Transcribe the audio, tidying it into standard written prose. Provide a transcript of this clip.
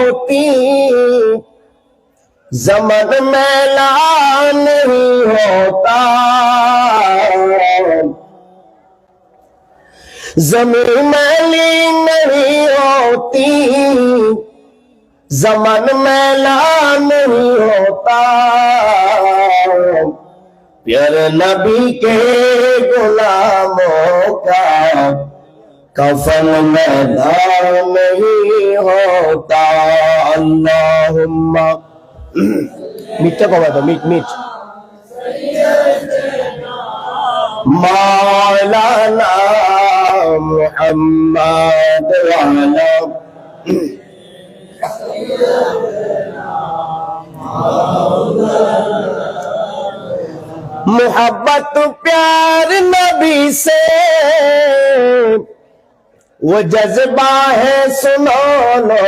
होती, ज़मन मैला नहीं होता, ज़मीन मैली नहीं होती, ज़मन मैला नहीं होता। प्यारे नबी के गुलामों का कफन मैदान नहीं होता। अल्लाहुम्मा मीठा को बात मीठ मीठ मौलाना मुहम्मद वाला मोहब्बत प्यार नबी से वो जज्बा है सुनो लो।